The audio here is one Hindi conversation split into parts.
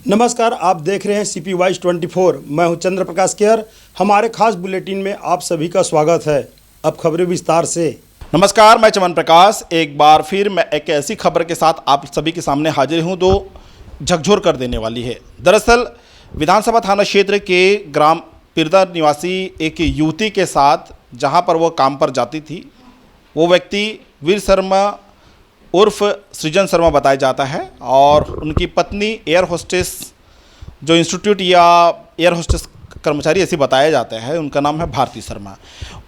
नमस्कार, आप देख रहे हैं सीपी वाइज 24। मैं हूं चंद्र प्रकाश केयर। हमारे खास बुलेटिन में आप सभी का स्वागत है। अब खबरें विस्तार से। नमस्कार, मैं चमन प्रकाश। एक बार फिर मैं एक ऐसी खबर के साथ आप सभी के सामने हाजिर हूं जो झकझोर कर देने वाली है। दरअसल विधानसभा थाना क्षेत्र के ग्राम पिरदा निवासी एक युवती के साथ जहां पर वो काम पर जाती थी, वो व्यक्ति वीर शर्मा उर्फ सृजन शर्मा बताया जाता है और उनकी पत्नी एयर होस्टेस जो इंस्टीट्यूट या एयर होस्टेस कर्मचारी ऐसे बताया जाता है, उनका नाम है भारती शर्मा।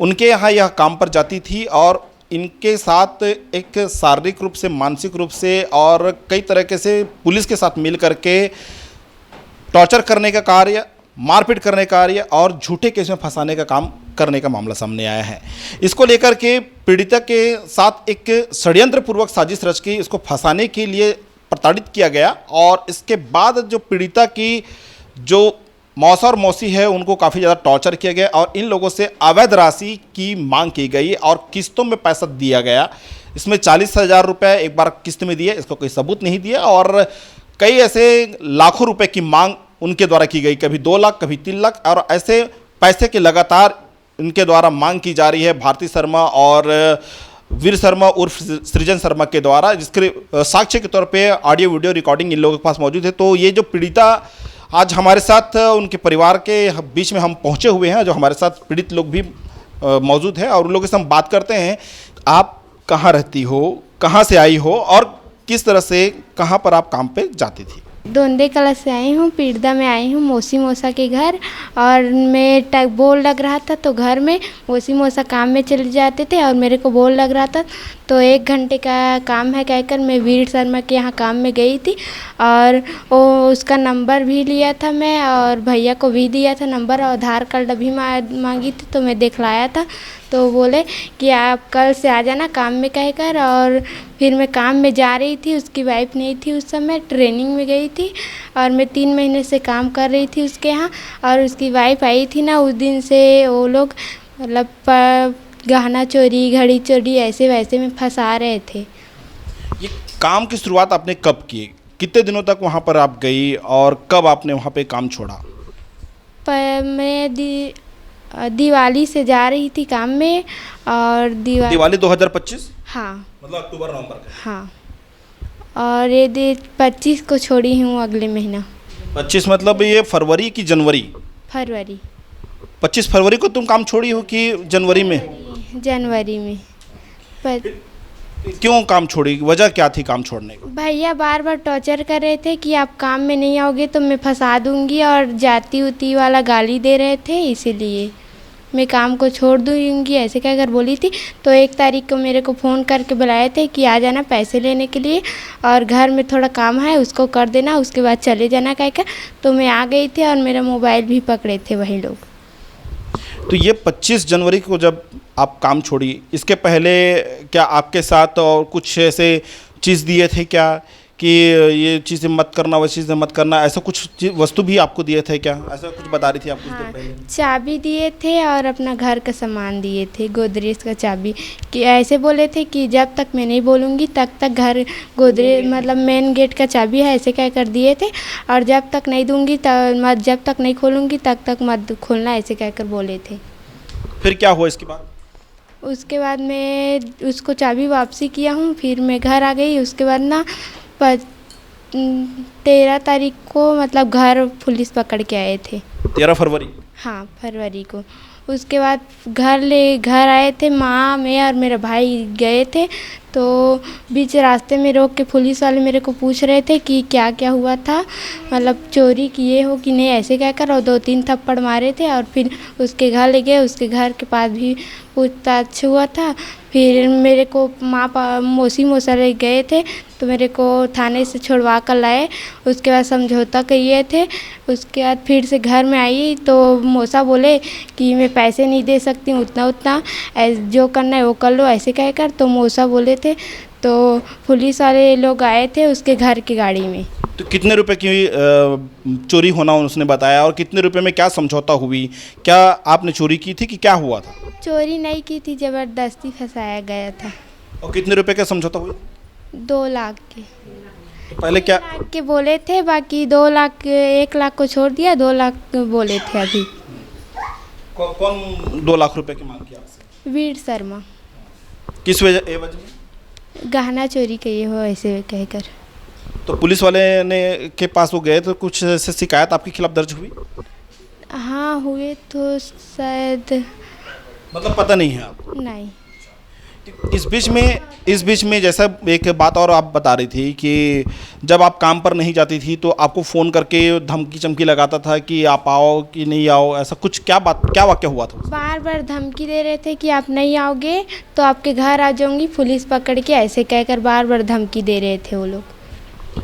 उनके यहाँ यह काम पर जाती थी और इनके साथ एक शारीरिक रूप से, मानसिक रूप से और कई तरीके से पुलिस के साथ मिल करके टॉर्चर करने का कार्य, मारपीट करने का कार्य और झूठे केस में फंसाने का काम करने का मामला सामने आया है। इसको लेकर के पीड़िता के साथ एक षड्यंत्रपूर्वक साजिश रच के इसको फंसाने के लिए प्रताड़ित किया गया और इसके बाद जो पीड़िता की जो मौसा और मौसी है उनको काफ़ी ज़्यादा टॉर्चर किया गया और इन लोगों से अवैध राशि की मांग की गई और किस्तों में पैसा दिया गया। इसमें 40,000 रुपये एक बार किस्त में दिए, इसको कोई सबूत नहीं दिया और कई ऐसे लाखों रुपए की मांग उनके द्वारा की गई, कभी 2 लाख, कभी 3 लाख और ऐसे पैसे के लगातार इनके द्वारा मांग की जा रही है भारती शर्मा और वीर शर्मा उर्फ सृजन शर्मा के द्वारा, जिसके साक्ष्य के तौर पे ऑडियो वीडियो रिकॉर्डिंग इन लोगों के पास मौजूद है। तो ये जो पीड़िता आज हमारे साथ, उनके परिवार के बीच में हम पहुंचे हुए हैं, जो हमारे साथ पीड़ित लोग भी मौजूद है और उन लोगों से हम बात करते हैं। आप कहाँ रहती हो, कहाँ से आई हो और किस तरह से कहाँ पर आप काम पे जाती थी? दोंदे कला से आई हूँ, पीरदा में आई हूँ मौसी मौसा के घर। और मैं बोल लग रहा था तो घर में मौसी मौसा काम में चले जाते थे और मेरे को बोल लग रहा था तो 1 घंटे का काम है कहकर मैं वीर शर्मा के यहाँ काम में गई थी और वो उसका नंबर भी लिया था मैं और भैया को भी दिया था नंबर और आधार कार्ड भी मांगी थी तो मैं दिखलाया था। तो बोले कि आप कल से आ जाना काम में कहकर। और फिर मैं काम में जा रही थी, उसकी वाइफ नहीं थी उस समय, ट्रेनिंग में गई थी और मैं 3 महीने से काम कर रही थी उसके यहाँ। और उसकी वाइफ आई थी ना, उस दिन से वो लोग मतलब गहना चोरी, घड़ी चोरी ऐसे वैसे में फंसा रहे थे। ये काम की शुरुआत आपने कब की? कितने दिनों तक वहाँ पर आप गई और कब आपने वहाँ पे काम छोड़ा? पर मैं दिवाली से जा रही थी काम में और दिवाली 2025? हाँ, मतलब अक्टूबर नवंबर का? हाँ। और ये 25 को छोड़ी हूँ अगले महीना। 25 मतलब ये फरवरी की जनवरी? फरवरी। 25 फरवरी को तुम काम छोड़ी हो कि जनवरी में? जनवरी में। पर क्यों काम छोड़ी, वजह क्या थी काम छोड़ने की? भैया बार बार टॉर्चर कर रहे थे कि आप काम में नहीं आओगे तो मैं फंसा दूंगी और जाती उती वाला गाली दे रहे थे, इसीलिए मैं काम को छोड़ दूंगी ऐसे कहकर बोली थी। तो 1 तारीख को मेरे को फ़ोन करके बुलाए थे कि आ जाना पैसे लेने के लिए और घर में थोड़ा काम है उसको कर देना, उसके बाद चले जाना कहकर। तो मैं आ गई थी और मेरा मोबाइल भी पकड़े थे वही लोग। तो ये 25 जनवरी को जब आप काम छोड़ी, इसके पहले क्या आपके साथ और कुछ ऐसे चीज़ दिए थे क्या कि ये चीज़ें मत करना, वैसी चीज़ें मत करना, ऐसा कुछ वस्तु भी आपको दिए थे क्या? ऐसा कुछ बता रही थी आप कुछ देर पहले? चाबी दिए थे और अपना घर का सामान दिए थे, गोदरेज का चाबी। कि ऐसे बोले थे कि जब तक मैं नहीं बोलूँगी तब तक घर गोदरेज मतलब मेन गेट का चाबी है ऐसे कह कर दिए थे और जब तक नहीं दूँगी मत, जब तक नहीं खोलूँगी तब तक मत खोलना ऐसे कह कर बोले थे। फिर क्या हुआ इसके बाद? उसके बाद मैं उसको चाबी वापसी किया हूँ, फिर मैं घर आ गई। उसके बाद ना 13 तारीख को मतलब घर पुलिस पकड़ के आए थे। 13 फरवरी? हाँ, फरवरी को। उसके बाद घर आए थे, माँ, मैं और मेरा भाई गए थे। तो बीच रास्ते में रोक के पुलिस वाले मेरे को पूछ रहे थे कि क्या क्या हुआ था, मतलब चोरी किए हो कि नहीं ऐसे कहकर, और 2-3 थप्पड़ मारे थे। और फिर उसके घर ले गए, उसके घर के पास भी पूछताछ हुआ था। फिर मेरे को मौसी मौसा ले गए थे तो मेरे को थाने से छुड़वा कर लाए। उसके बाद समझौता किए थे। उसके बाद फिर से घर में आई तो मौसा बोले कि मैं पैसे नहीं दे सकती हूँ उतना, जो करना है वो कर लो ऐसे कहकर। तो मौसा बोले थे तो पुलिस वाले लोग आए थे उसके घर की गाड़ी में। तो कितने रुपए की चोरी होना उसने बताया और कितने रुपए में क्या समझौता हुई? क्या आपने चोरी की थी कि क्या हुआ था? चोरी नहीं की थी, ज़बरदस्ती फंसाया गया था। और कितने रुपए का समझौता हुआ? 2 लाख के। पहले क्या लाख के बोले थे, बाकी 2 लाख 1 लाख को छोड़ दिया, 2 लाख बोले थे अभी। कौन 2 लाख रुपए की मांग की आपसे? वीर शर्मा। किस वजह एवज में? गहना चोरी किए हो ऐसे कहकर। तो पुलिस वाले ने के पास वो गए तो कुछ ऐसे शिकायत आपके खिलाफ दर्ज हुई? हाँ हुए तो शायद। मतलब पता नहीं है आपको? नहीं। इस बीच में जैसा एक बात और आप बता रही थी कि जब आप काम पर नहीं जाती थी तो आपको फ़ोन करके धमकी चमकी लगाता था कि आप आओ कि नहीं आओ, ऐसा कुछ क्या वाक्य हुआ था? बार बार धमकी दे रहे थे कि आप नहीं आओगे तो आपके घर आ जाऊंगी पुलिस पकड़ के, ऐसे कहकर बार बार धमकी दे रहे थे वो लोग।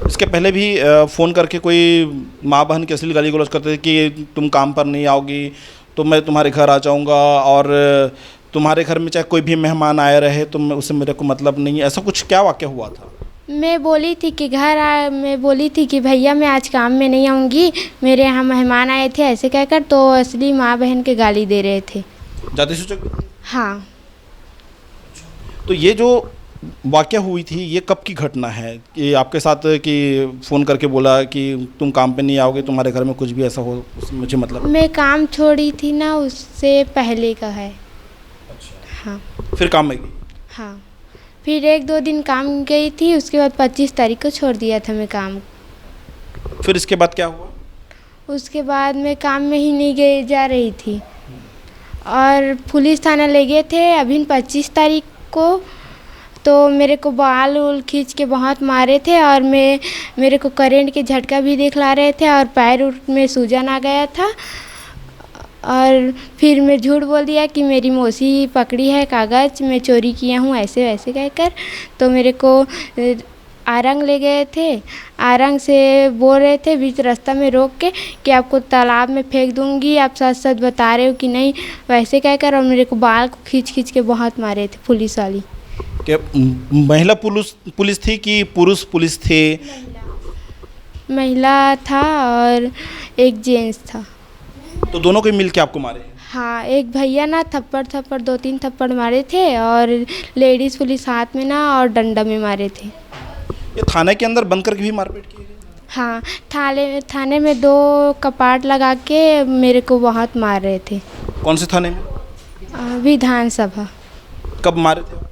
इसके पहले भी फ़ोन करके कोई माँ बहन की असली गाली गलौज करते थे कि तुम काम पर नहीं आओगी तो मैं तुम्हारे घर आ जाऊँगा, और तुम्हारे घर में चाहे कोई भी मेहमान आया रहे तो उससे मेरे को मतलब नहीं है, ऐसा कुछ क्या वाक्य हुआ था? मैं बोली थी कि मैं बोली थी कि भैया मैं आज काम में नहीं आऊँगी, मेरे यहाँ मेहमान आए थे, ऐसे कहकर, तो असली माँ बहन के गाली दे रहे थे। जाति सूचक? हाँ। तो ये जो वाक़या हुई थी ये कब की घटना है कि आपके साथ कि फ़ोन करके बोला कि तुम काम पे नहीं आओगे, तुम्हारे घर में कुछ भी ऐसा हो, मुझे मतलब? मैं काम छोड़ी थी ना, उससे पहले का है। हाँ। फिर काम में गई? हाँ, फिर 1-2 दिन काम गई थी, उसके बाद 25 तारीख को छोड़ दिया था मैं काम। फिर इसके बाद क्या हुआ? उसके बाद मैं काम में ही नहीं गई जा रही थी और पुलिस थाना ले गए थे अभी 25 तारीख को, तो मेरे को बाल उल खींच के बहुत मारे थे और मेरे को करंट के झटका भी दिखला रहे थे और पैर में सूजन आ गया था। और फिर मैं झूठ बोल दिया कि मेरी मौसी पकड़ी है कागज़, मैं चोरी किया हूँ, ऐसे वैसे कहकर। तो मेरे को आरंग ले गए थे, आरंग से बोल रहे थे बीच रास्ता में रोक के कि आपको तालाब में फेंक दूंगी, आप सच सच बता रहे हो कि नहीं, वैसे कहकर, और मेरे को बाल को खींच खींच के बहुत मारे थे पुलिस वाली। क्या महिला पुलिस थी कि पुरुष पुलिस थे? महिला था और एक जेंट्स था। तो दोनों को मिल के आपको मारे? हाँ, एक भैया ना थप्पड़ 2-3 थप्पड़ मारे थे और लेडीज़ पुलिस हाथ में ना और डंडा में मारे थे। ये थाने के अंदर बंद करके भी मारपीट की गई? हाँ, थाने में 2 कपाट लगा के मेरे को बहुत मार रहे थे। कौन से थाने में? विधानसभा। कब मारे थे?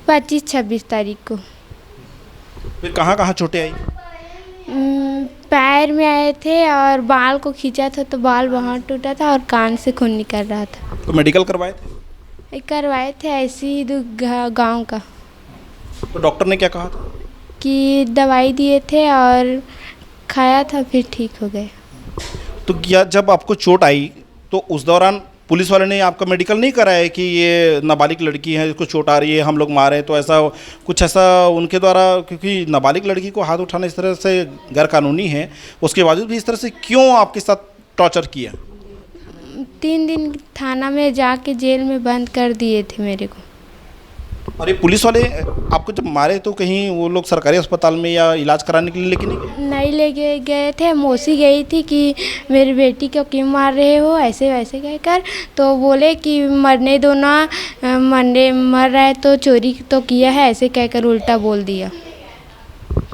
25-26 तारीख को। फिर कहाँ कहाँ चोटें आई? पैर में आए थे और बाल को खींचा था तो बाल बहुत टूटा था और कान से खून निकल रहा था। तो मेडिकल करवाए थे? करवाए थे ऐसे ही गांव का। तो डॉक्टर ने क्या कहा था? कि दवाई दिए थे और खाया था, फिर ठीक हो गए। तो क्या जब आपको चोट आई तो उस दौरान पुलिस वाले ने आपका मेडिकल नहीं कराया कि ये नाबालिग लड़की है, इसको चोट आ रही है, हम लोग मारे, तो ऐसा कुछ ऐसा उनके द्वारा, क्योंकि नाबालिग लड़की को हाथ उठाना इस तरह से गैर कानूनी है, उसके बावजूद भी इस तरह से क्यों आपके साथ टॉर्चर किया? 3 दिन थाना में जाके जेल में बंद कर दिए थे मेरे को। और ये पुलिस वाले आपको जब मारे तो कहीं वो लोग सरकारी अस्पताल में या इलाज कराने के लिए लेके नहीं गए? नहीं ले गए थे। मौसी गई थी कि मेरी बेटी को क्यों मार रहे हो, ऐसे वैसे कहकर, तो बोले कि मरने दो ना, मर रहा है तो चोरी तो किया है, ऐसे कहकर उल्टा बोल दिया।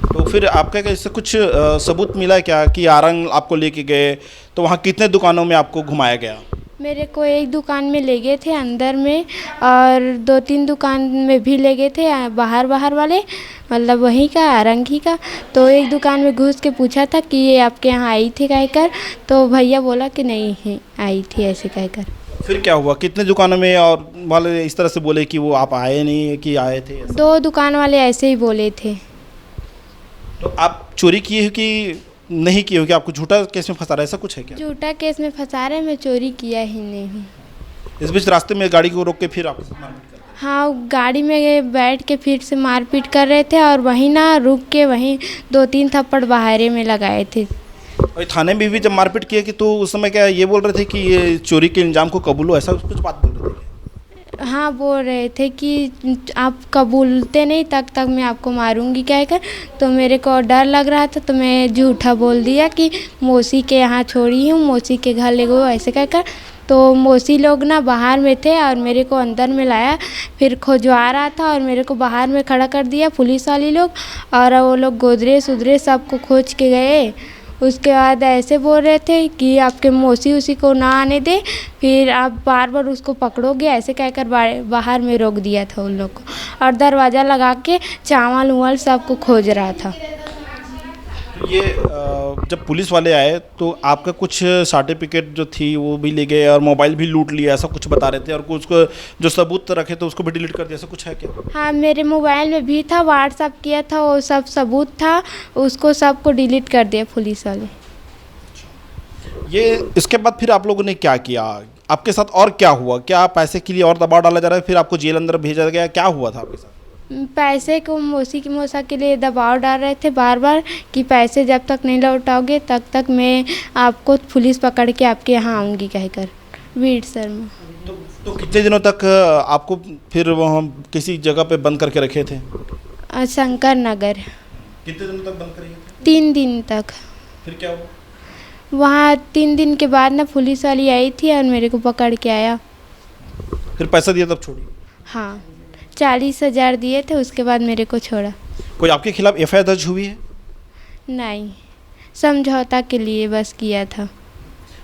तो फिर आपका इससे कुछ सबूत मिला क्या कि आरंग आपको लेके गए, तो वहाँ कितने दुकानों में आपको घुमाया गया? मेरे को एक दुकान में ले गए थे अंदर में और 2-3 दुकान में भी ले गए थे बाहर वाले, मतलब वहीं का आरंगी का। तो एक दुकान में घुस के पूछा था कि ये आपके यहाँ आई थी कहकर, तो भैया बोला कि नहीं है आई थी ऐसे कहकर। फिर क्या हुआ? कितने दुकानों में और वाले इस तरह से बोले कि वो आप आए नहीं कि आए थे? 2 दुकान वाले ऐसे ही बोले थे। तो आप चोरी किए हो कि नहीं किए हो, कि आपको झूठा केस में फंसा रहा है, ऐसा कुछ है क्या? झूठा केस में फंसा रहे, मैं चोरी किया ही नहीं। इस बीच रास्ते में गाड़ी को रोक के फिर आपको मारपीट कर? हाँ, गाड़ी में बैठ के फिर से मारपीट कर रहे थे और वहीं ना रुक के वहीं 2-3 थप्पड़ बाहरे में लगाए थे। और थाने में भी जब मारपीट किया कि तो उस समय क्या ये बोल रहे थे कि ये चोरी के इल्ज़ाम को कबूलो, ऐसा कुछ बात बोल रहे थे? हाँ, बोल रहे थे कि आप कबूलते नहीं तक मैं आपको मारूंगी कहकर। तो मेरे को डर लग रहा था तो मैं झूठा बोल दिया कि मौसी के यहाँ छोड़ी हूँ, मौसी के घर ले गए ऐसे कहकर। तो मौसी लोग ना बाहर में थे और मेरे को अंदर में लाया, फिर खोजवा रहा था और मेरे को बाहर में खड़ा कर दिया पुलिस वाले लोग, और वो लोग गोदरेज उदरेज सबको खोज के गए। उसके बाद ऐसे बोल रहे थे कि आपके मौसी उसी को ना आने दे, फिर आप बार बार उसको पकड़ोगे, ऐसे कहकर बाहर में रोक दिया था उन लोग को, और दरवाज़ा लगा के चावल उवल सबको खोज रहा था। ये जब पुलिस वाले आए तो आपका कुछ सर्टिफिकेट जो थी वो भी ले गए और मोबाइल भी लूट लिया, ऐसा कुछ बता रहे थे, और कुछ जो सबूत रखे थे उसको भी डिलीट कर दिया, ऐसा कुछ है क्या? हाँ, मेरे मोबाइल में भी था, व्हाट्सअप किया था, वो सब सबूत था, उसको सबको डिलीट कर दिया पुलिस वाले। ये इसके बाद फिर आप लोगों ने क्या किया? आपके साथ और क्या हुआ? क्या पैसे के लिए और दबाव डाला जा रहा है, फिर आपको जेल अंदर भेजा गया, क्या हुआ था आपके साथ? पैसे को मौसी की मौसा के लिए दबाव डाल रहे थे बार बार कि पैसे जब तक नहीं लौटाओगे तब तक मैं आपको पुलिस पकड़ के आपके यहाँ आऊँगी कहकर, वीर सर में। तो कितने दिनों तक आपको फिर वहाँ किसी जगह पे बंद करके रखे थे? शंकर नगर। कितने दिनों तक बंद कर रखे थे? 3 दिन तक। फिर क्या हुआ? वहाँ 3 दिन के बाद ना पुलिस वाली आई थी और मेरे को पकड़ के आया। फिर पैसा दिया तब छोड़ी? हाँ, 40,000 दिए थे, उसके बाद मेरे को छोड़ा। कोई आपके खिलाफ एफआईआर दर्ज हुई है? नहीं, समझौता के लिए बस किया था।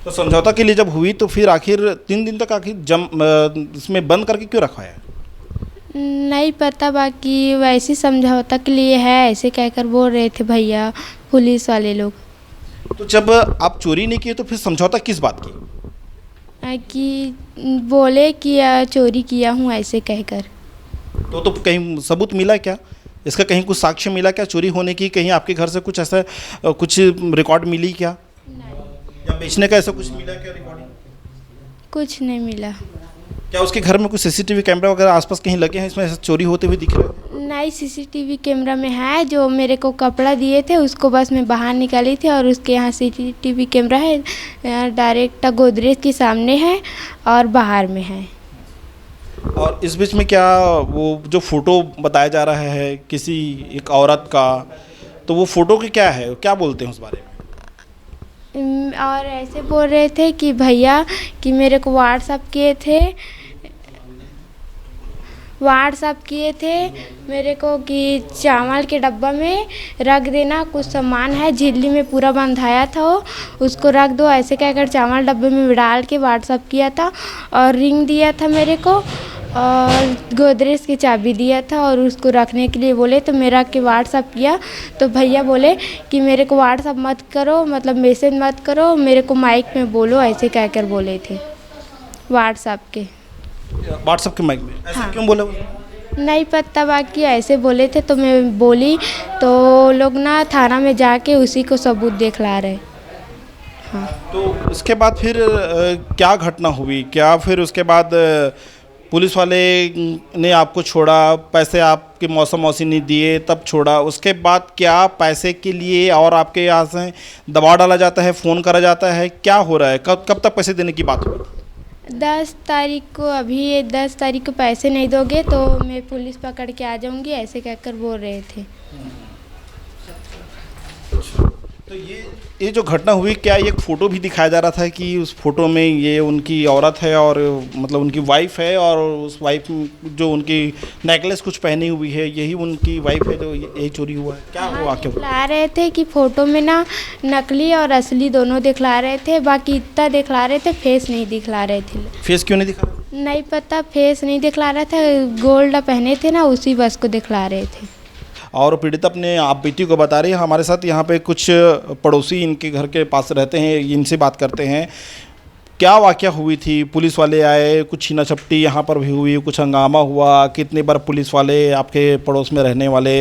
तो समझौता के लिए जब हुई तो फिर आखिर 3 दिन तक आखिर इसमें बंद करके क्यों रखा है? नहीं पता, बाकी वैसे समझौता के लिए है ऐसे कहकर बोल रहे थे भैया पुलिस वाले लोग। तो जब आप चोरी नहीं किए तो फिर समझौता किस बात की? कि बोले कि चोरी किया हूँ ऐसे कहकर। तो कहीं सबूत मिला क्या इसका? कहीं कुछ साक्ष्य मिला क्या चोरी होने की? कहीं आपके घर से कुछ ऐसा कुछ रिकॉर्ड मिली क्या? या बेचने का ऐसा कुछ मिला क्या रिकॉर्डिंग? कुछ नहीं मिला। क्या उसके घर में कुछ सीसीटीवी कैमरा वगैरह आसपास कहीं लगे हैं, इसमें ऐसा चोरी होते हुए दिख रहा है? नहीं, सीसीटीवी कैमरा में है, जो मेरे को कपड़ा दिए थे उसको बस मैं बाहर निकाली थी, और उसके यहाँ सीसीटीवी कैमरा है, डायरेक्ट गोदरेज के सामने है और बाहर में है। और इस बीच में क्या वो जो फ़ोटो बताया जा रहा है किसी एक औरत का, तो वो फ़ोटो की क्या है, क्या बोलते हैं उस बारे में? और ऐसे बोल रहे थे कि भैया कि मेरे को व्हाट्सअप किए थे मेरे को कि चावल के डब्बा में रख देना, कुछ सामान है झिल्ली में पूरा बंधाया था वो, उसको रख दो ऐसे कहकर चावल डब्बे में डाल के व्हाट्सअप किया था, और रिंग दिया था मेरे को, और गोदरेज की चाबी दिया था, और उसको रखने के लिए बोले तो मेरा के व्हाट्सअप किया, तो भैया बोले कि मेरे को व्हाट्सअप मत करो, मतलब मैसेज मत करो, मेरे को माइक में बोलो, ऐसे कहकर बोले थे व्हाट्सअप के माइक में ऐसा हाँ। क्यों बोला? नहीं पता, बाकी ऐसे बोले थे तो मैं बोली, तो लोग ना थाना में जाके उसी को सबूत दिखला रहे। हाँ। तो इसके बाद फिर क्या घटना हुई? क्या फिर उसके बाद पुलिस वाले ने आपको छोड़ा, पैसे आपके मौसी ने दिए तब छोड़ा, उसके बाद क्या पैसे के लिए और आपके यहाँ से दबाव डाला जाता है, फ़ोन करा जाता है, क्या हो रहा है? कब तक पैसे देने की बात हुई? 10 तारीख को, अभी 10 तारीख को पैसे नहीं दोगे तो मैं पुलिस पकड़ के आ जाऊंगी, ऐसे कहकर बोल रहे थे। तो ये जो घटना हुई, क्या एक फ़ोटो भी दिखाया जा रहा था कि उस फोटो में ये उनकी औरत है और मतलब उनकी वाइफ है, और उस वाइफ जो उनकी नेकलेस कुछ पहनी हुई है यही उनकी वाइफ है, जो यही चोरी हुआ है? क्या हुआ? क्या दिखला रहे थे कि फ़ोटो में ना नकली और असली दोनों दिखला रहे थे, बाकी इतना दिखला रहे थे, फेस नहीं दिखला रहे थे। फेस क्यों नहीं दिखा? नहीं पता, फेस नहीं दिखला रहा था, गोल्ड पहने थे ना, उसी बस को दिखला रहे थे। और पीड़िता अपने आप बीती को बता रही है। हमारे साथ यहाँ पे कुछ पड़ोसी इनके घर के पास रहते हैं, इनसे बात करते हैं। क्या वाकया हुई थी? पुलिस वाले आए, कुछ छीना झपटी यहाँ पर भी हुई, कुछ हंगामा हुआ, कितनी बार पुलिस वाले आपके पड़ोस में रहने वाले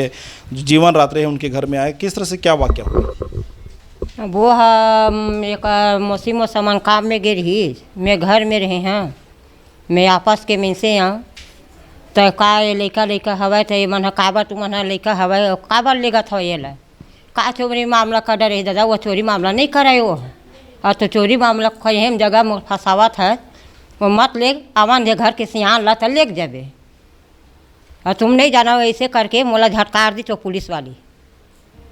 जो जीवन रात रहे उनके घर में आए, किस तरह से क्या वाकया हुआ? वो हम एक मौसी मौसम काम में गई रही, मैं घर में रहे हैं, मैं आपस के में से यहाँ तो का लैका हवा थे मन काबर तू मन लैका हवा काबर लेगा था ये ला का चोरी मामला का डर है दादा, वो चोरी मामला नहीं कराए वो, और तो चोरी मामला कहीं हम जगह फंसावत है, वो मत ले आवन जे घर के सियान ला तो लेक जाबे, और तुम नहीं जाना ऐसे करके मोला झटकार दी तो पुलिस वाली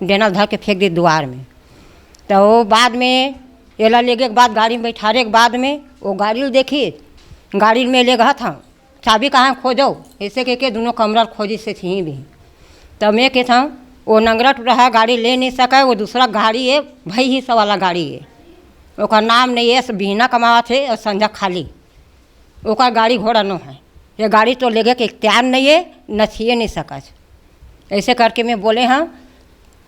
डेना धर के फेंक दी द्वार में। तो वो बाद में एला लेगे के बाद गाड़ी में बैठाने के बाद में वो गाड़ी देखी, गाड़ी में ले गया था, चाबी कहाँ खोजो ऐसे के दोनों कमरा खोजी से थी भी। तब मैं के था वो नंगरट रहा, गाड़ी ले नहीं सका, वो दूसरा गाड़ी है भाई ही सब वाला गाड़ी है, ओका नाम नहीं है, बिहना कमावा थे और संझा खाली, ओका गाड़ी घोड़ा न है, ये गाड़ी तो लेगे के इख्तियार नहीं है, न छिए नहीं सका। ऐसे करके मैं बोले हाँ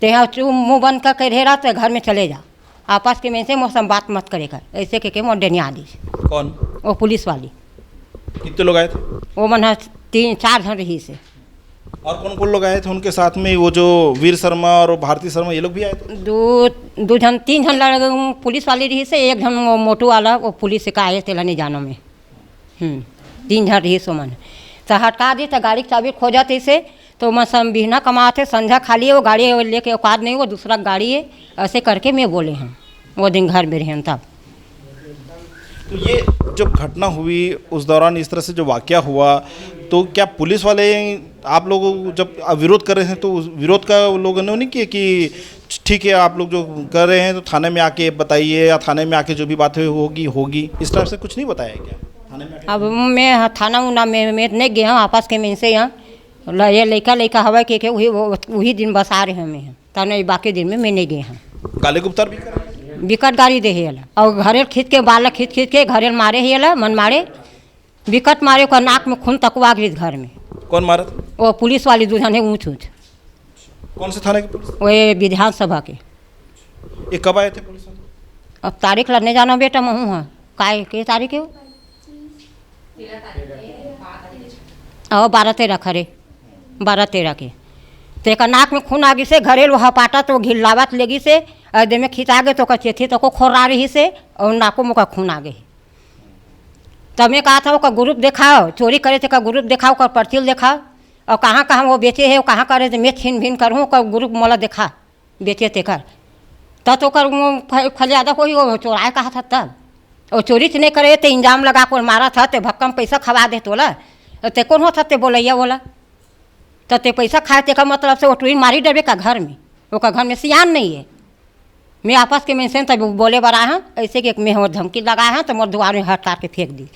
ते यहाँ चू मुँह बंद कर रह रहा तो घर में चले जा, आपस के में से मौसम बात मत करेगा, ऐसे के मोर डेनिया दी। कौन? वो पुलिस वाली। कितने लोग आए थे? वो मन 3-4 जन रही से। और कौन कौन लोग आए थे उनके साथ में? वो जो वीर शर्मा और भारती शर्मा ये लोग भी आए थे? 2-3 जन लड़ पुलिस वाली रही से, एक जन वो मोटू वाला वो पुलिस से आए थे नहीं जानो में। 3 जन रही सो मन तो हटा दी तो गाड़ी की चाबी खोजा थे से, तो मैं बिहना कमाते संझा खाली है, वो गाड़ी लेके औकात नहीं, वो दूसरा गाड़ी है, ऐसे करके मैं बोले हैं वो दिन घर में रहे तब। तो ये जब घटना हुई उस दौरान इस तरह से जो वाकया हुआ, तो क्या पुलिस वाले आप लोग जब विरोध कर रहे थे तो उस विरोध का लोगों ने नहीं किया कि ठीक है आप लोग जो कर रहे हैं तो थाने में आके बताइए, या थाने में आके जो भी बातें होगी इस तरह से कुछ नहीं बताया क्या थाने में? अब मैं थाना उना में नहीं गया हूँ, आपस के में से यहाँ ये लड़का हवा के वही दिन बस आ रहे हैं हमें, तब बाकी दिन में मैं नहीं गया हूँ। गाली गुप्तार भी कर विकट गाड़ी दे हेला और घरे खींच के बाल खींच के घरे मारे हेला, मन मारे विकट मारे, ओकर नाक में खून तकवा गई घर में। कौन मारा? वो पुलिस वाली दूजन है ऊँच ऊँच। कौन से थाने के पुलिस? वो विधानसभा के। ये कब आए थे पुलिस वाले? अब तारीख लड़ने जाना बेटा महू हाँ काय के तारीख है वो 12-13 खरे 12-13 के। तो एक नाक में खून आ गई से, घरे लोहा पाटा तो घिलावत लेगी से, दे में खींचा गए तो चेथी तो को खोरा रही से और नाकों में का खून आ गई। तब मैं कहा था वो का ग्रुप दिखाओ, चोरी करे थे का ग्रुप दिखाओ, का पर्चिल दिखाओ, और कहाँ कहाँ वो बेचे है, कहाँ करे थे मैं छीन भिन करूँ, का ग्रुप मोला दिखा बेचे थे कर, तब तो कर फलियादा कोई वो चोराए कहा था, तब और चोरी नहीं करे तो इंजाम लगा कर मारा था, तो भक्कम पैसा खवा दे तोला, ते कौन होता ते बोलैया बोला, तो ते पैसा खाए ते का मतलब से वो टूरी मारी डबे का घर में, वो का घर में सियान नहीं है। मैं आपस के में से तब बोले बड़ा है ऐसे कि मैं और धमकी लगाया है, तो मोर द्वार में हटा के फेंक दी।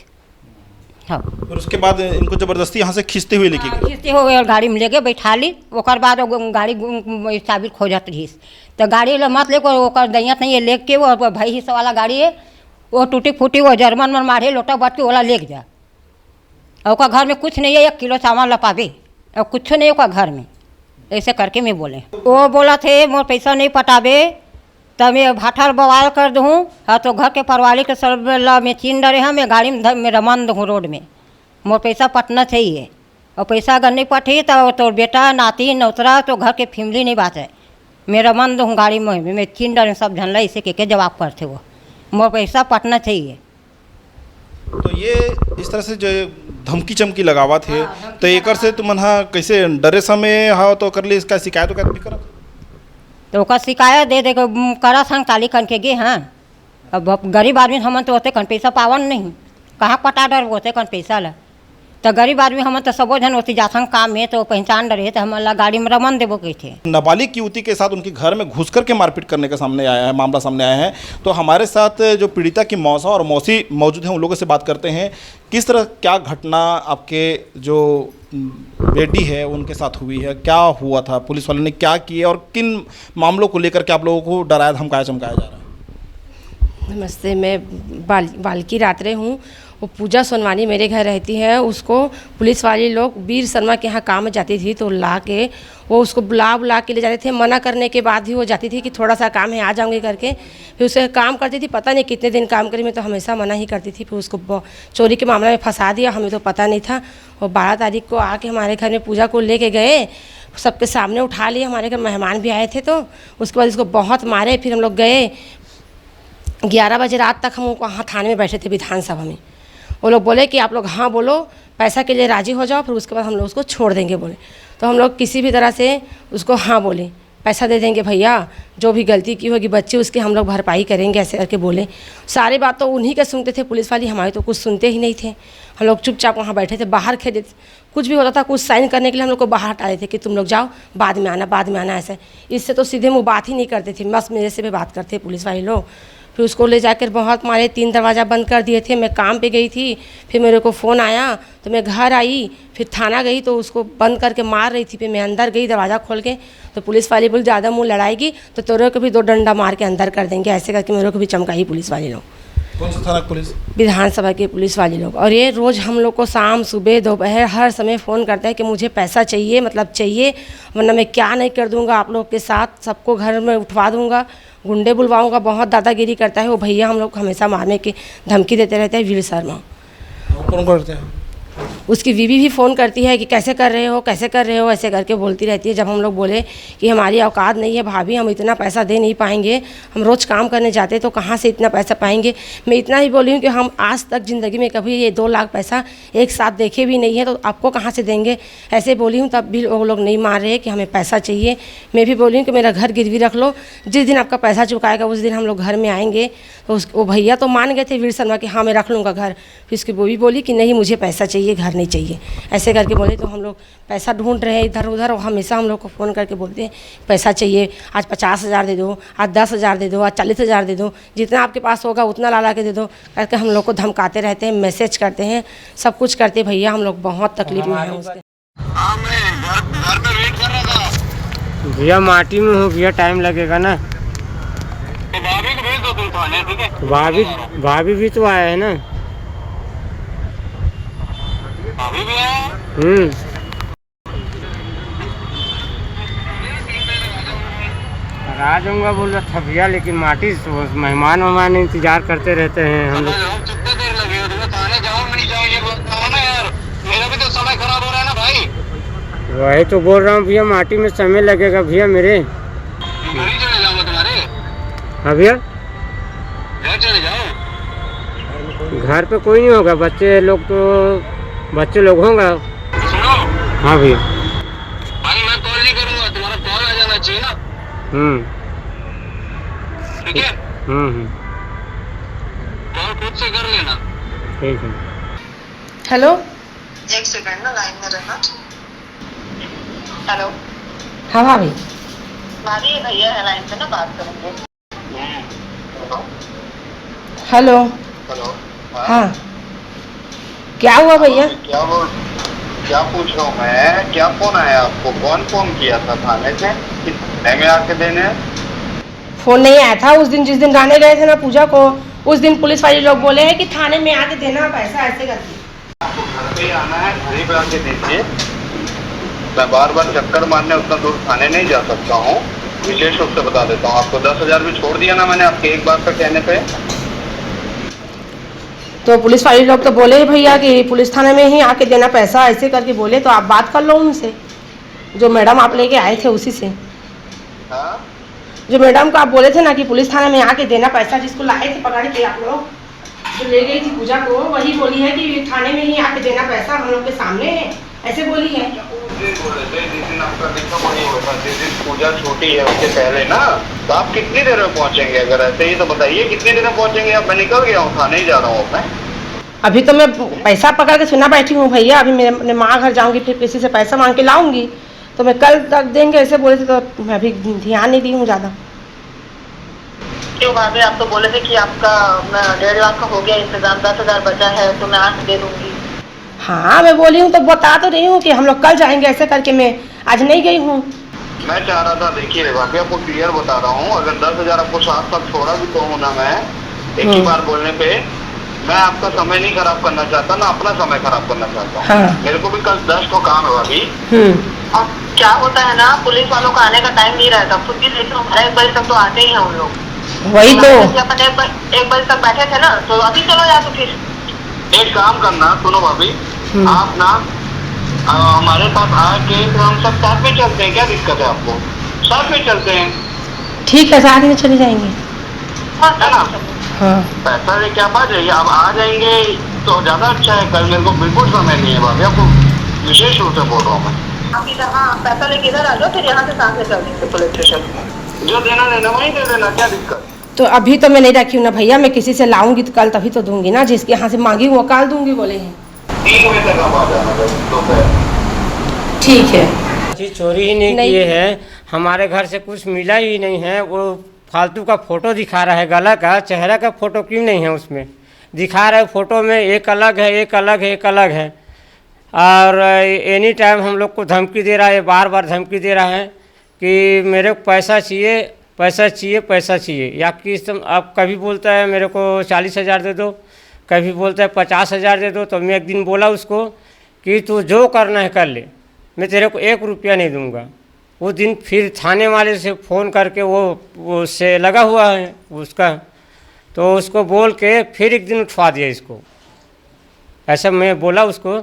हाँ फिर उसके बाद इनको ज़बरदस्ती यहाँ से खींचते हुए लेके गए? खींचते हुए गाड़ी में लेके बैठा ली, ओकर बाद गाड़ी चाबी खोजत रही, तो गाड़ी मत ले ओकर दैयत नहीं है, लेके वो भाई हिस्सा वाला गाड़ी है, वो टूटी फूटी वो जर्मन में मारे लोटा बट के वाला लेके जा, और ओका घर में कुछ नहीं है, 1 किलो चावल लपावे और कुछ नहीं ओका घर में। ऐसे करके मैं बोले, वो बोला थे मोर पैसा नहीं पटावे तब मैं भाठर बवाल कर दूँ, हाँ तो घर के परवाली के सरला में चीन डरे हैं, मैं गाड़ी में मेरा मन दूँ रोड में, मोर पैसा पटना चाहिए, और पैसा अगर नहीं पटी तो बेटा नाती नौतरा तो घर के फैमिली नहीं बात है, मेरा मन दूँ गाड़ी में मैं चीन डरे सब झनला इसे के जवाब करते वो मोर पैसा पटना चाहिए। तो ये इस तरह से जो धमकी चमकी लगावा थे, तो एक से तुम कैसे डरे समय हाँ तो कर ली इसका शिकायत वकायत भी करा? तो ओका शिकायत दे करा सन काली कन के गे हाँ, अब गरीब आदमी हम तो होते कन पैसा पावन नहीं, कहाँ पटा डर होते कन पैसा ला, तो गरीब आदमी हम तो सबो जन होती जासन काम में तो पहचान डरे तो हम गाड़ी में रमन देवो कही थे। नाबालिग युवती के साथ उनके घर में घुस करके मारपीट करने का सामने आया है, मामला सामने आया है। तो हमारे साथ जो पीड़िता की मौसा और मौसी मौजूद हैं, उन लोगों से बात करते हैं किस तरह क्या घटना आपके जो बेटी है उनके साथ हुई है, क्या हुआ था, पुलिस वालों ने क्या किया और किन मामलों को लेकर के आप लोगों को डराया धमकाया चमकाया जा रहा है। नमस्ते, मैं बाल्की रात्रे हूँ। वो पूजा सोनवानी मेरे घर रहती है, उसको पुलिस वाले लोग वीर शर्मा के यहाँ काम में जाती थी तो ला के वो उसको बुला के ले जाते थे, मना करने के बाद ही वो जाती थी कि थोड़ा सा काम है आ जाऊँगी करके, फिर उसे काम करती थी, पता नहीं कितने दिन काम करी, मैं तो हमेशा मना ही करती थी। फिर उसको चोरी के मामले में फंसा दिया, हमें तो पता नहीं था। और 12 तारीख को आके हमारे घर में पूजा को लेके गए, सबके सामने उठा लिए, हमारे घर मेहमान भी आए थे, तो उसके बाद इसको बहुत मारे। फिर हम लोग गए, 11 बजे रात तक हम वहाँ थाने में बैठे थे विधानसभा में। वो लोग बोले कि आप लोग हाँ बोलो, पैसा के लिए राज़ी हो जाओ, फिर उसके बाद हम लोग उसको छोड़ देंगे बोले। तो हम लोग किसी भी तरह से उसको हाँ बोले, पैसा दे देंगे भैया, जो भी गलती की होगी बच्ची उसकी हम लोग भरपाई करेंगे, ऐसे करके बोले। सारी बात तो उन्हीं के सुनते थे, पुलिस वाली हमारी तो कुछ सुनते ही नहीं थे। हम लोग चुपचाप वहाँ बैठे थे, बाहर खेले, कुछ भी होता था कुछ साइन करने के लिए हम लोग को बाहर हटा देते कि तुम लोग जाओ, बाद में आना, बाद में आना, ऐसे। इससे तो सीधे मुँह बात ही नहीं करते थे, बस मेरे से भी बात करते पुलिस वाले लोग। फिर उसको ले जाकर बहुत मारे, 3 दरवाज़ा बंद कर दिए थे। मैं काम पे गई थी, फिर मेरे को फ़ोन आया तो मैं घर आई, फिर थाना गई तो उसको बंद करके मार रही थी। फिर मैं अंदर गई दरवाज़ा खोल के, तो पुलिस वाली बोली ज़्यादा मुँह लड़ाएगी तो तेरे को भी 2 डंडा मार के अंदर कर देंगे, ऐसे करके मेरे को भी चमकाई पुलिस वाले लोग। कौन सा थाना पुलिस? विधानसभा के पुलिस वाले लोग। और ये रोज़ हम लोग को शाम सुबह दोपहर हर समय फ़ोन करता है कि मुझे पैसा चाहिए, मतलब चाहिए, वरना मैं क्या नहीं कर दूंगा आप लोग के साथ, सबको घर में उठवा दूंगा, गुंडे बुलवाऊंगा। बहुत दादागिरी करता है वो भैया, हम लोग को हमेशा मारने की धमकी देते रहते हैं। वीर शर्मा कौन करते हैं? उसकी बीवी भी फ़ोन करती है कि कैसे कर रहे हो, कैसे कर रहे हो, ऐसे करके बोलती रहती है। जब हम लोग बोले कि हमारी औकात नहीं है भाभी, हम इतना पैसा दे नहीं पाएंगे, हम रोज़ काम करने जाते तो कहाँ से इतना पैसा पाएंगे। मैं इतना ही बोली हूँ कि हम आज तक ज़िंदगी में कभी ये 2 लाख पैसा एक साथ देखे भी नहीं है, तो आपको कहाँ से देंगे, ऐसे बोली हूँ। तब भी वो लोग नहीं मान रहे कि हमें पैसा चाहिए। मैं भी बोली हूँ कि मेरा घर गिरवी रख लो, जिस दिन आपका पैसा चुकाएगा उस दिन हम लोग घर में आएंगे। तो वो भैया तो मान गए थे वीर शर्मा कि हाँ मैं रख लूँगा घर। फिर उसकी वो भी बोली कि नहीं मुझे पैसा चाहिए, घर नहीं चाहिए, ऐसे करके बोले। तो हम लोग पैसा ढूंढ रहे हैं इधर उधर, और हमेशा हम लोग को फ़ोन करके बोलते हैं पैसा चाहिए, आज 50,000 दे दो, आज 10,000 दे दो, आज 40,000 दे दो, जितना आपके पास होगा उतना ला के दे दो करके हम लोग को धमकाते रहते हैं, मैसेज करते हैं, सब कुछ करते भैया। हम लोग बहुत तकलीफ में हैं उसके। घर पे वेट कर रहा था भैया, माटी में हो भैया, टाइम लगेगा ना। तो भाभी को भेज दो तुम थाने, ठीक है? भाभी भी तो आया है ना। भाभी भी आया? आ जाऊंगा बोल रहा था भैया, लेकिन माटी मेहमान इंतजार करते रहते हैं हम लोग। कितने देर लगे हो तुम्हें? थाने जाओ नहीं जाओ ये बताओ ना यार, मेरा भी तो समय खराब हो रहा है ना भाई। वही तो बोल रहा हूँ भैया, माटी में समय लगेगा भैया मेरे। घर ही चले जाऊंगा तुम्हारे। हाँ भैया, घर चले जाओ। घर पे कोई नहीं होगा, बच्चे लोग होंगे। सुनो हाँ भैया। भाई, मैं कॉल नहीं करूंगा, तुम्हारा कॉल आ जाना चाहिए ना, ठीक है? कॉल खुद से कर लेना। ठीक है। हेलो, 1 सेकंड ना लाइन में रहना। हेलो हाँ भाभी। भाभी, ये भैया है लाइन पे ना, बात करेंगे। हेलो, हेलो, हाँ क्या हुआ भैया? क्या पूछ रहा हूँ मैं? क्या फोन आया आपको? कौन फोन किया था थाने से? थाने में आके देने? फ़ोन नहीं आया था उस दिन, जिस दिन रहने गए थे ना पूजा को, उस दिन पुलिस वाले लोग बोले हैं कि थाने में आके देना पैसा, ऐसे करके। आपको घर पे आना है, घर ही पे आके दीजिए। मैं बार बार चक्कर मारने उतना दूर थाने नहीं जा सकता हूँ। विशेष रूप से बता देता हूँ आपको, 10,000 भी छोड़ दिया ना मैंने आपके एक बार का कहने पे। तो पुलिस वाले लोग तो बोले भैया कि पुलिस थाने में ही आके देना पैसा, ऐसे करके बोले। तो आप बात कर लो उनसे, जो मैडम आप लेके आए थे उसी से। हाँ, जो मैडम को आप बोले थे ना कि पुलिस थाने में आके देना पैसा, जिसको लाए थे पकड़ के आप लोग, जो ले गई थी पूजा को, वही बोली है कि थाने में ही आके देना पैसा, हम लोग के सामने है, ऐसे बोली है। जिस दिन आपका दिक्कत नहीं होगा, जिस दिन पूजा छोटी है उससे पहले ना, तो आप कितनी देर में पहुँचेंगे? अगर ऐसे ही तो बताइए कितनी देर में पहुँचेंगे आप? मैं निकल गया हूँ, थाने ही जा रहा हूँ मैं। अभी तो मैं पैसा पकड़ के सुना बैठी हूँ भैया, अभी मेरे माँ घर जाऊँगी, फिर किसी से पैसा मांग के लाऊंगी, तो मैं कल तक देंगे ऐसे बोले थे। तो मैं अभी ध्यान नहीं दी हूँ ज़्यादा। क्यों भाभी, आप तो बोले थे कि आपका 1.5 लाख का हो गया इंतजाम, 10,000 बचा है तो मैं आज दे दूंगी। हाँ मैं बोली हूँ, तो बता तो रही हूँ कि हम लोग कल जाएंगे, ऐसे करके मैं आज नहीं गई हूँ। मैं चाह रहा था, देखिए भाभी आपको क्लियर बता रहा हूँ, अगर 10,000 आपको साथ साथ छोड़ा भी तो हूँ ना मैं, एक ही बार बोलने पे, मैं आपका समय नहीं खराब करना चाहता ना अपना समय खराब करना चाहता हूँ। हाँ। मेरे को भी कल 10 को काम है भाभी। और क्या होता है ना, पुलिस वालों का आने का टाइम नहीं रहता, खुद भी देख लो 1 बजे तक तो आते ही हैं उन लोग। वही तो अपन 1 बजे तक बैठे थे ना, तो अभी चलो या तो फिर एक काम करना, सुनो भाभी, आप ना हमारे पास आके तो हम सब साथ में चलते हैं, क्या दिक्कत है आपको? साथ में चलते हैं, ठीक है, साथ में चले जाएंगे। है ना? हाँ पैसा लेके आप आ जाइए, आप आ जाएंगे तो ज्यादा अच्छा है। कल मेरे को बिल्कुल समय नहीं है भाभी, आपको विशेष रूप से बोल रहा हूँ मैं। आप इधर, हाँ पैसा लेके इधर आ जाओ, फिर यहाँ से साथ में चल देंगे पुलिस स्टेशन। जो देना लेना वही दे देना, क्या दिक्कत? तो अभी तो मैं नहीं रखी हूँ ना भैया, मैं किसी से लाऊंगी तो कल तभी तो दूंगी ना, जिसके यहाँ से मांगी वो कल दूंगी बोले हैं। 3 बजे तक आप आ जाना दोपहर। ठीक है। चीज चोरी ही नहीं किए हैं, हमारे घर से कुछ मिला ही नहीं है। वो फालतू का फ़ोटो दिखा रहा है, गला का चेहरा का फ़ोटो क्यों नहीं है उसमें, दिखा रहा है फ़ोटो में एक अलग है, एक अलग है, एक अलग है। और एनी टाइम हम लोग को धमकी दे रहा है, बार बार धमकी दे रहा है कि मेरे को पैसा चाहिए, पैसा चाहिए, पैसा चाहिए। या कि अब कभी बोलता है मेरे को 40,000 दे दो, कभी बोलता है 50,000 दे दो। तो मैं एक दिन बोला उसको कि तू जो करना है कर ले, मैं तेरे को 1 रुपया नहीं दूंगा। वो दिन फिर थाने वाले से फ़ोन करके वो उससे लगा हुआ है उसका, तो उसको बोल के फिर एक दिन उठवा दिया इसको। ऐसा मैं बोला उसको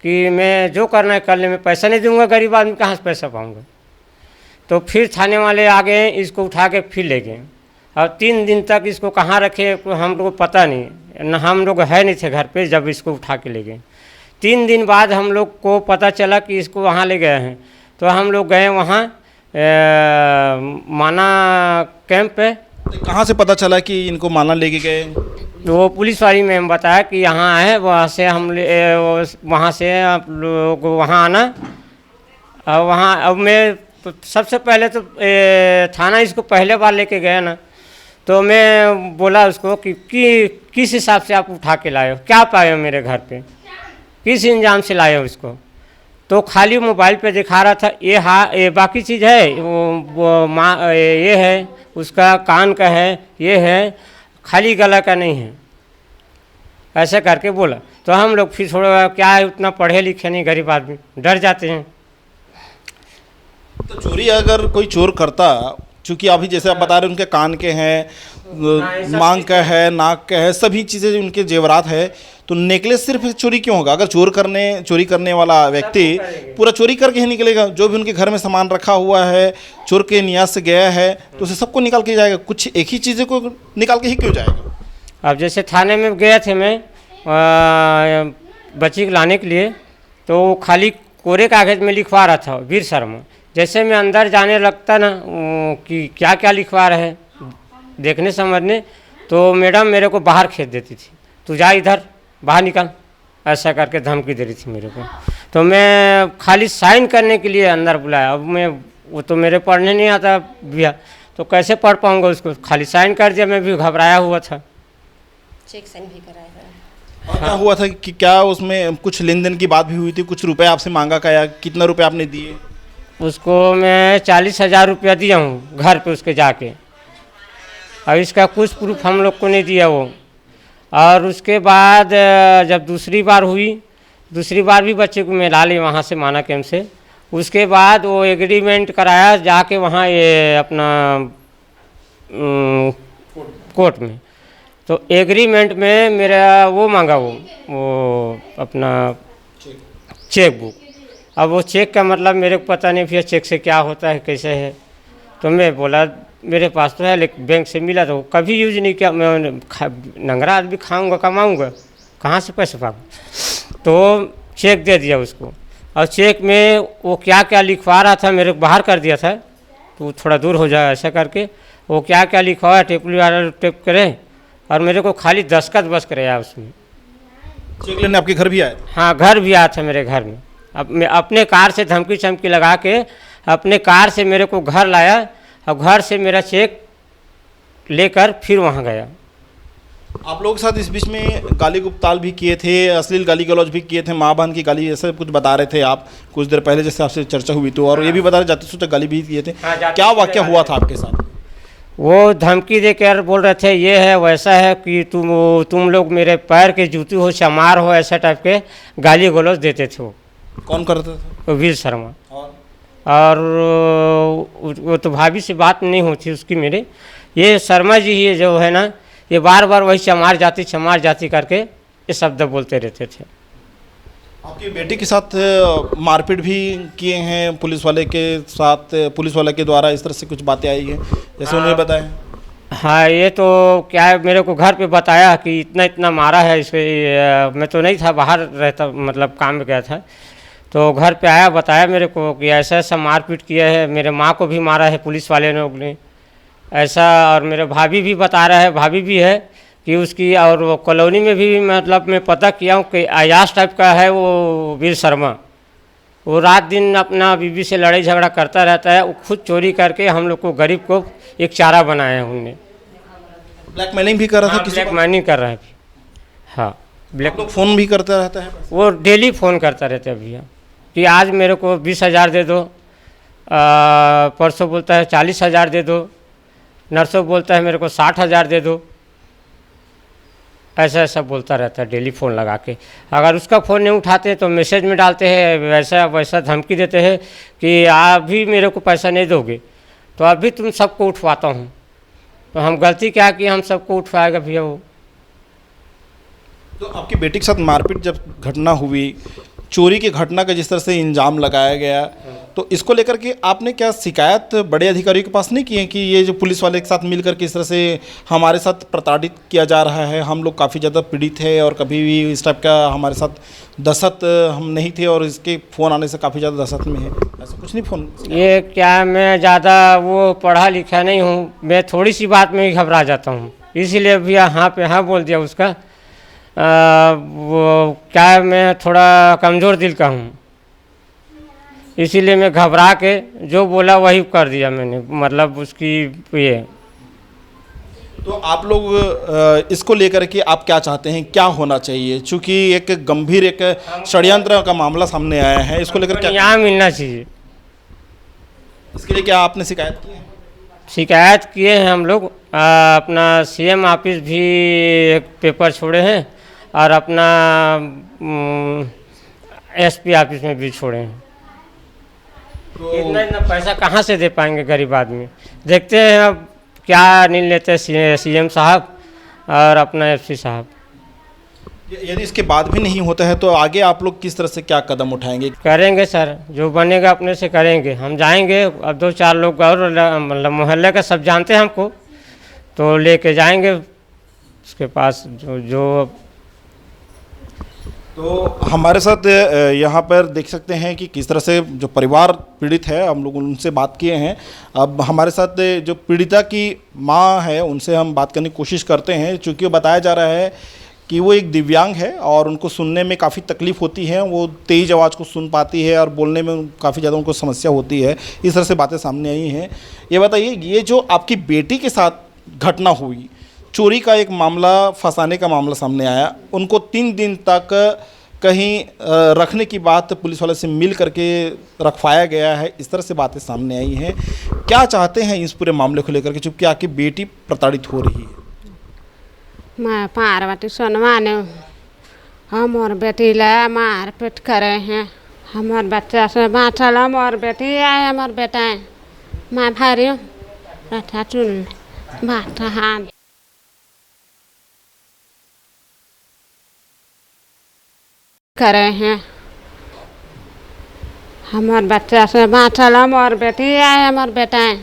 कि मैं जो करना है कर ले, मैं पैसा नहीं दूंगा, गरीब आदमी कहाँ से पैसा पाऊंगा। तो फिर थाने वाले आ गए, इसको उठा के फिर ले गए। और 3 दिन तक इसको कहाँ रखे हम लोग को पता नहीं, न हम लोग है नहीं थे घर पे जब इसको उठा के ले गए। 3 दिन बाद हम लोग को पता चला कि इसको वहाँ ले गए हैं। तो हम लोग गए वहाँ माना कैंप पे। तो कहाँ से पता चला कि इनको माना लेके गए? वो पुलिस वाली मैम बताया कि यहाँ आए, वहाँ से वहाँ से आप लोग वहाँ आना। और वहाँ अब मैं तो सबसे पहले तो थाना इसको पहले बार लेके गया ना, तो मैं बोला उसको कि किस हिसाब से आप उठा के लाए हो, क्या पाए हो मेरे घर पे, किस इंजाम से लाए हो इसको। तो खाली मोबाइल पे दिखा रहा था, ये बाकी चीज़ है, वो ये है उसका कान का है, ये है, खाली गला का नहीं है, ऐसे करके बोला। तो हम लोग फिर थोड़ा क्या है, उतना पढ़े लिखे नहीं, गरीब आदमी डर जाते हैं। तो चोरी अगर कोई चोर करता, चूँकि अभी जैसे आप बता रहे हैं उनके कान के हैं, मांग का है, नाक का है, सभी चीज़ें उनके जेवरात है, तो नेकलेस सिर्फ चोरी क्यों होगा? अगर चोरी करने वाला व्यक्ति पूरा चोरी करके ही निकलेगा, जो भी उनके घर में सामान रखा हुआ है, चोर के नियाज से गया है, तो उसे सबको निकाल के जाएगा, कुछ एक ही चीज़ें को निकाल के ही क्यों जाएगा? अब जैसे थाने में गए थे मैं बच्ची को लाने के लिए, तो खाली कोरे कागज़ में लिखवा रहा था वीर शर्मा। जैसे मैं अंदर जाने लगता ना कि क्या क्या लिखवा रहे हैं देखने समझने, तो मैडम मेरे को बाहर खींच देती थी, तू जा इधर बाहर निकल, ऐसा करके धमकी दे रही थी मेरे को। तो मैं खाली साइन करने के लिए अंदर बुलाया। अब मैं वो तो मेरे पढ़ने नहीं आता भैया, तो कैसे पढ़ पाऊँगा उसको, खाली साइन कर दिया। मैं भी घबराया हुआ था। चेक साइन भी कराया है। और क्या हुआ था कि क्या उसमें कुछ लेन देन की बात भी हुई थी, कुछ रुपए आपसे मांगा का, या कितना रुपये आपने दिए? उसको मैं 40,000 रुपया दिया हूँ घर पे उसके जाके। अब इसका कुछ प्रूफ हम लोग को नहीं दिया वो। और उसके बाद जब दूसरी बार हुई, दूसरी बार भी बच्चे को मैं ला ली वहाँ से माना कैंप से। उसके बाद वो एग्रीमेंट कराया जाके वहाँ ये अपना कोर्ट में। तो एग्रीमेंट में मेरा वो मांगा, वो अपना चेक बुक। अब वो चेक का मतलब मेरे को पता नहीं, फिर चेक से क्या होता है, कैसे है। तो मैं बोला मेरे पास तो है, लेकिन बैंक से मिला तो कभी यूज नहीं किया। मैं नंगरा आदमी खाऊंगा, कमाऊंगा, कहाँ से पैसे पाऊंगा। तो चेक दे दिया उसको। और चेक में वो क्या क्या लिखवा रहा था मेरे को बाहर कर दिया था, तो थोड़ा दूर हो जाए ऐसा करके। वो क्या क्या लिखवाया टेपली वाला टेप करे, और मेरे को खाली दस्तखत बस कराया उसमें। चेक लेने आपके घर भी आए? हाँ, घर भी आया था मेरे घर में। अब मैं अपने कार से धमकी चमकी लगा के अपने कार से मेरे को घर लाया, और घर से मेरा चेक लेकर फिर वहाँ गया। आप लोगों के साथ इस बीच में गाली गुप्ताल भी किए थे, अश्लील गाली गलौज भी किए थे, माँ बहन की गाली, ऐसा कुछ बता रहे थे आप कुछ देर पहले जैसे आपसे चर्चा हुई तो, और ये भी बता रहे जाते सोते गाली भी किए थे। क्या वाकया हुआ था आपके साथ? वो धमकी देकर बोल रहे थे ये है वैसा है कि तुम लोग मेरे पैर के जूती हो, चमार हो, ऐसा टाइप के गाली गलौज देते थे। वो कौन करता था? वीर शर्मा। और वो तो भाभी से बात नहीं होती उसकी मेरे, ये शर्मा जी ही जो है ना, ये बार बार वही चमार जाति करके ये शब्द बोलते रहते थे। आपकी बेटी के साथ मारपीट भी किए हैं पुलिस वाले के साथ, पुलिस वाले के द्वारा इस तरह से कुछ बातें आई है जैसे उन्होंने बताया? हाँ, ये तो क्या है, मेरे को घर पे बताया कि इतना मारा है इसे। मैं तो नहीं था, बाहर रहता, मतलब काम में गया था। तो घर पे आया, बताया मेरे को कि ऐसा ऐसा मारपीट किया है, मेरे माँ को भी मारा है पुलिस वाले लोग ने ऐसा। और मेरे भाभी भी बता रहा है, भाभी भी है कि उसकी, और वो कॉलोनी में भी मतलब मैं पता किया हूँ कि अयाश टाइप का है वो वीर शर्मा। वो रात दिन अपना बीवी से लड़ाई झगड़ा करता रहता है। वो खुद चोरी करके हम लोग को, गरीब को एक चारा बनाया है उनने। ब्लैकमेलिंग भी कर रहा था किसी ब्लैक मनी कर रहा है। हाँ, ब्लैक लोग फ़ोन भी करता रहता है। वो डेली फ़ोन करता रहता है भैया कि आज मेरे को 20,000 दे दो, परसों बोलता है 40,000 दे दो, नरसों बोलता है मेरे को 60,000 दे दो। ऐसा ऐसा बोलता रहता है डेली फ़ोन लगा के। अगर उसका फ़ोन नहीं उठाते तो मैसेज में डालते हैं, वैसा वैसा धमकी देते हैं कि अभी मेरे को पैसा नहीं दोगे तो अभी तुम सबको उठवाता हूँ। तो हम गलती क्या कि हम सबको उठवाएगा भैया वो। तो आपकी बेटी के साथ मारपीट जब घटना हुई, चोरी की घटना का जिस तरह से इंजाम लगाया गया, तो इसको लेकर के आपने क्या शिकायत बड़े अधिकारियों के पास नहीं की है कि ये जो पुलिस वाले के साथ मिलकर के इस तरह से हमारे साथ प्रताड़ित किया जा रहा है, हम लोग काफ़ी ज़्यादा पीड़ित है और कभी भी इस टाइप का हमारे साथ दहशत हम नहीं थे और इसके फ़ोन आने से काफ़ी ज़्यादा दहशत में है, ऐसा कुछ नहीं फ़ोन? ये क्या, मैं ज़्यादा वो पढ़ा लिखा नहीं हूँ, मैं थोड़ी सी बात में ही घबरा जाता हूँ, इसीलिए भैया हाँ पे हाँ बोल दिया उसका। वो क्या, मैं थोड़ा कमज़ोर दिल का हूँ, इसीलिए मैं घबरा के जो बोला वही कर दिया मैंने, मतलब उसकी ये। तो आप लोग इसको लेकर के आप क्या चाहते हैं, क्या होना चाहिए? चूँकि एक गंभीर एक षड्यंत्र का मामला सामने आया है, इसको लेकर क्या न्याय मिलना चाहिए। इसके लिए क्या आपने शिकायत की है? शिकायत किए हैं हम लोग, अपना सीएम ऑफिस भी एक पेपर छोड़े हैं और अपना एसपी ऑफिस में भी छोड़े हैं। तो इतना पैसा कहाँ से दे पाएंगे गरीब आदमी? देखते हैं अब क्या नहीं लेते सीएम साहब और अपना एसपी साहब। यदि इसके बाद भी नहीं होता है तो आगे आप लोग किस तरह से क्या कदम उठाएंगे? करेंगे सर, जो बनेगा अपने से करेंगे। हम जाएंगे, अब 2-4 लोग और मतलब मोहल्ले का सब जानते हैं हमको, तो लेके जाएंगे उसके पास जो तो हमारे साथ यहाँ पर देख सकते हैं कि किस तरह से जो परिवार पीड़ित है, हम लोग उनसे बात किए हैं। अब हमारे साथ जो पीड़िता की माँ है उनसे हम बात करने की कोशिश करते हैं, चूँकि वो बताया जा रहा है कि वो एक दिव्यांग है और उनको सुनने में काफ़ी तकलीफ़ होती है, वो तेज़ आवाज़ को सुन पाती है और बोलने में काफ़ी ज़्यादा उनको समस्या होती है। इस तरह से बातें सामने आई हैं। ये बताइए, ये जो आपकी बेटी के साथ घटना हुई, चोरी का एक मामला, फंसाने का मामला सामने आया, उनको 3 दिन तक कहीं रखने की बात पुलिस वाले से मिल करके रखवाया गया है, इस तरह से बातें सामने आई हैं। क्या चाहते हैं इस पूरे मामले को लेकर के, चूँकि आपकी बेटी प्रताड़ित हो रही है? मैं पार्वती सोनवानी, हमार बेटी ला मार पीट करे हैं, हमार बच्चा से बाँचल, हमार बेटी आए, हमार बेटा है, मैं भारी बैठा चुन बात हाथ करे हैं, हमार बच्चा से बाँचल, हमार बेटी आए, हमार बेटा है,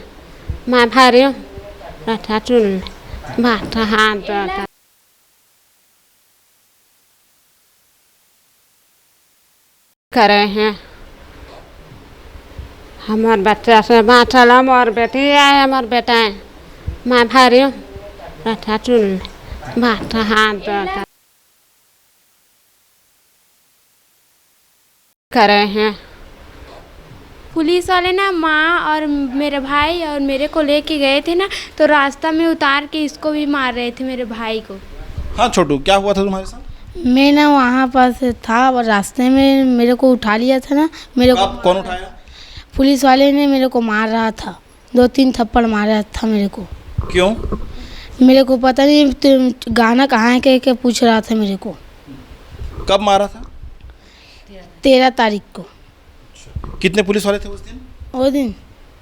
मैं भारी बैठा चुन बात हाथ करे हैं, हमार बच्चा से बाँचल, हमार बेटी आए, हमार बेटा है, मैं भारी बैठा चुन बात हाथ करे हैं। पुलिस वाले ना माँ और मेरे भाई और मेरे को लेके गए थे ना, तो रास्ता में उतार के इसको भी मार रहे थे, मेरे भाई को। हाँ छोटू, क्या हुआ था तुम्हारे साथ? मैं ना वहाँ पास था और रास्ते में मेरे को उठा लिया था ना, मेरे को। कौन उठाया? पुलिस वाले ने मेरे को मार रहा था, 2-3 थप्पड़ मारा था मेरे को। क्यों? मेरे को पता नहीं, तो गाना कहाँ है कह के पूछ रहा था मेरे को। कब मारा था? 13 तारीख को। कितने पुलिस वाले थे उस दिन? वो दिन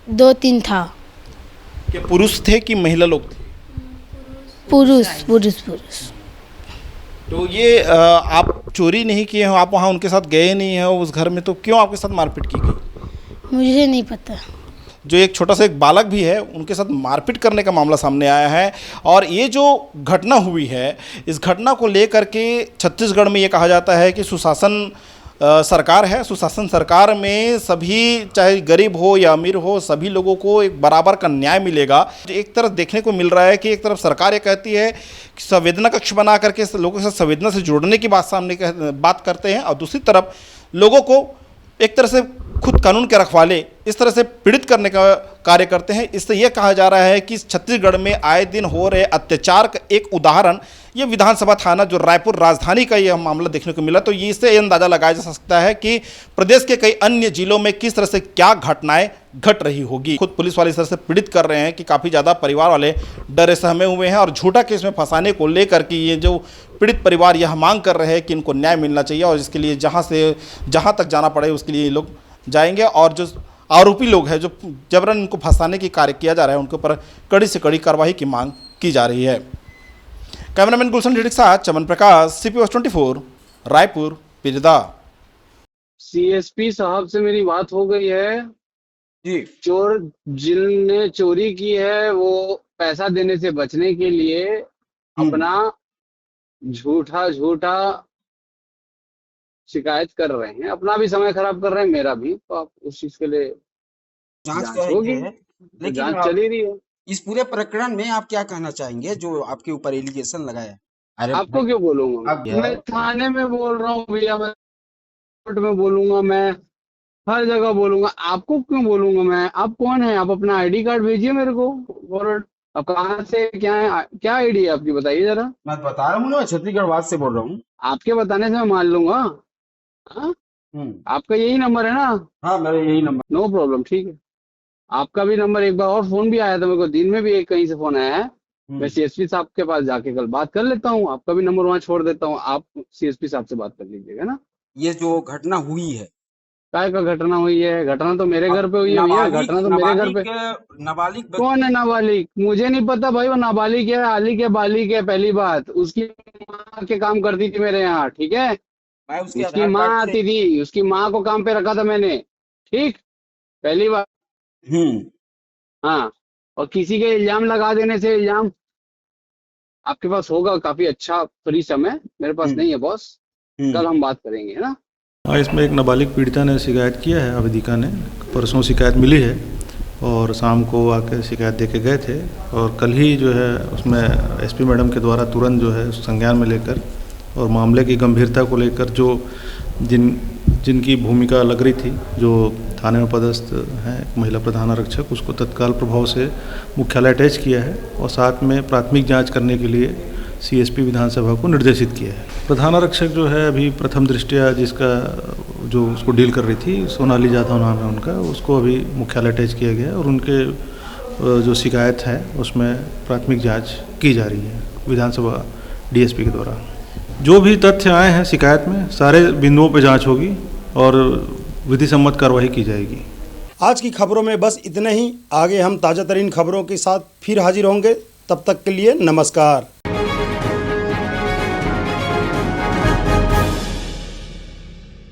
2-3 था। क्या पुरुष थे कि महिला लोग थे? पुरुष। तो ये आप चोरी नहीं किए हो, आप वहाँ उनके साथ गए नहीं हैं उस घर में, तो क्यों आपके साथ मारपीट की गई? मुझे नहीं पता। जो एक छोटा सा एक बालक भी है, उनके साथ मारपीट करने का मामला सामने आया है। और ये जो घटना हुई है, इस घटना को लेकर के छत्तीसगढ़ में ये कहा जाता है कि सुशासन सरकार है। सुशासन सरकार में सभी, चाहे गरीब हो या अमीर हो, सभी लोगों को एक बराबर का न्याय मिलेगा। एक तरफ देखने को मिल रहा है कि एक तरफ सरकार ये कहती है कि संवेदना कक्ष बना करके लोगों के साथ संवेदना से जोड़ने की बात करते हैं, और दूसरी तरफ लोगों को एक तरह से खुद कानून के रखवाले इस तरह से पीड़ित करने का कार्य करते हैं। इससे यह कहा जा रहा है कि छत्तीसगढ़ में आए दिन हो रहे अत्याचार का एक उदाहरण ये विधानसभा थाना जो रायपुर राजधानी का यह मामला देखने को मिला। तो ये इससे अंदाजा लगाया जा सकता है कि प्रदेश के कई अन्य जिलों में किस तरह से क्या घटनाएं घट रही होगी। खुद पुलिस वाले इस तरह से पीड़ित कर रहे हैं कि काफ़ी ज़्यादा परिवार वाले डरे सहमे हुए हैं और झूठा केस में फंसाने को लेकर कि ये जो पीड़ित परिवार यह मांग कर रहे हैं कि इनको न्याय मिलना चाहिए और इसके लिए जहाँ तक जाना पड़े उसके लिए ये लोग जाएंगे। और जो आरोपी लोग हैं जो जबरन इनको फंसाने की कार्य किया जा रहा है उनके ऊपर कड़ी से कड़ी कार्रवाई की मांग की जा रही है। कैमरामैन गुलशन रेड्डी के साथ चमन प्रकाश, CP West 24, Raipur Pirda. CSP साहब से मेरी बात हो गई है जी। चोर जिनने चोरी की है वो पैसा देने से बचने के लिए अपना झूठा शिकायत कर रहे हैं, अपना भी समय खराब कर रहे हैं, मेरा भी। तो आप उस चीज के लिए जांच होगी, लेकिन जांच चली रही है। इस पूरे प्रकरण में आप क्या कहना चाहेंगे जो आपके ऊपर एलिगेशन लगाया है? अरे आपको क्यों बोलूंगा मैं थाने में बोल रहा हूँ भैया, मैं कोर्ट में बोलूंगा, मैं हर जगह बोलूंगा। आपको क्यों बोलूंगा मैं? आप कौन है? आप अपना ID कार्ड भेजिए मेरे को फॉरवर्ड। अब कहाँ से क्या है, क्या ID है आपकी बताइए जरा। मैं बता रहा हूँ ना, छत्तीसगढ़ वाद से बोल रहा हूँ। आपके बताने से मैं मान लूंगा। हाँ? आपका यही नंबर है ना? हाँ मेरा यही नंबर। नो प्रॉब्लम, ठीक है। आपका भी नंबर, एक बार और फोन भी आया था मेरे को, दिन में भी एक कहीं से फोन आया है। मैं CSP साहब के पास जाके कल बात कर लेता हूँ, आपका भी नंबर वहाँ छोड़ देता हूँ, आप CSP साहब से बात कर लीजिएगा ना। ये जो घटना हुई है, काय का घटना हुई है? घटना तो मेरे घर पे हुई है भैया, घटना तो मेरे घर पे। नाबालिग कौन है नाबालिग? मुझे नहीं पता भाई, वो नाबालिग है, आलिक है, बालिक है। पहली बात, उसकी माँ के काम करती थी मेरे यहाँ, ठीक है। उसकी माँ आती थी, उसकी माँ को काम पे रखा था मैंने, ठीक। पहली बात। हाँ, और किसी के इल्जाम लगा देने से, इल्जाम आपके पास होगा काफी अच्छा फ्री समय, मेरे पास नहीं है बॉस। कल हम बात करेंगे, है ना। हाँ, इसमें एक नाबालिग पीड़िता ने शिकायत किया है, आवेदिका ने। परसों शिकायत मिली है और शाम को आके शिकायत दे के गए थे और कल ही जो है उसमें SP मैडम के द्वारा तुरंत जो है संज्ञान में लेकर और मामले की गंभीरता को लेकर जो जिनकी भूमिका लग रही थी, जो थाने में पदस्थ हैं महिला प्रधान आरक्षक, उसको तत्काल प्रभाव से मुख्यालय अटैच किया है और साथ में प्राथमिक जांच करने के लिए CSP विधानसभा को निर्देशित किया है। प्रधान आरक्षक जो है अभी प्रथम दृष्टया जिसका जो उसको डील कर रही थी, सोनाली जाधव नाम है उनका, उसको अभी मुख्यालय अटैच किया गया है और उनके जो शिकायत है उसमें प्राथमिक जांच की जा रही है विधानसभा DSP के द्वारा। जो भी तथ्य आए हैं शिकायत में, सारे बिंदुओं पर जांच होगी और विधि सम्मत कार्रवाई की जाएगी। आज की खबरों में बस इतना ही। आगे हम ताज़ा तरीन खबरों के साथ फिर हाजिर होंगे। तब तक के लिए नमस्कार।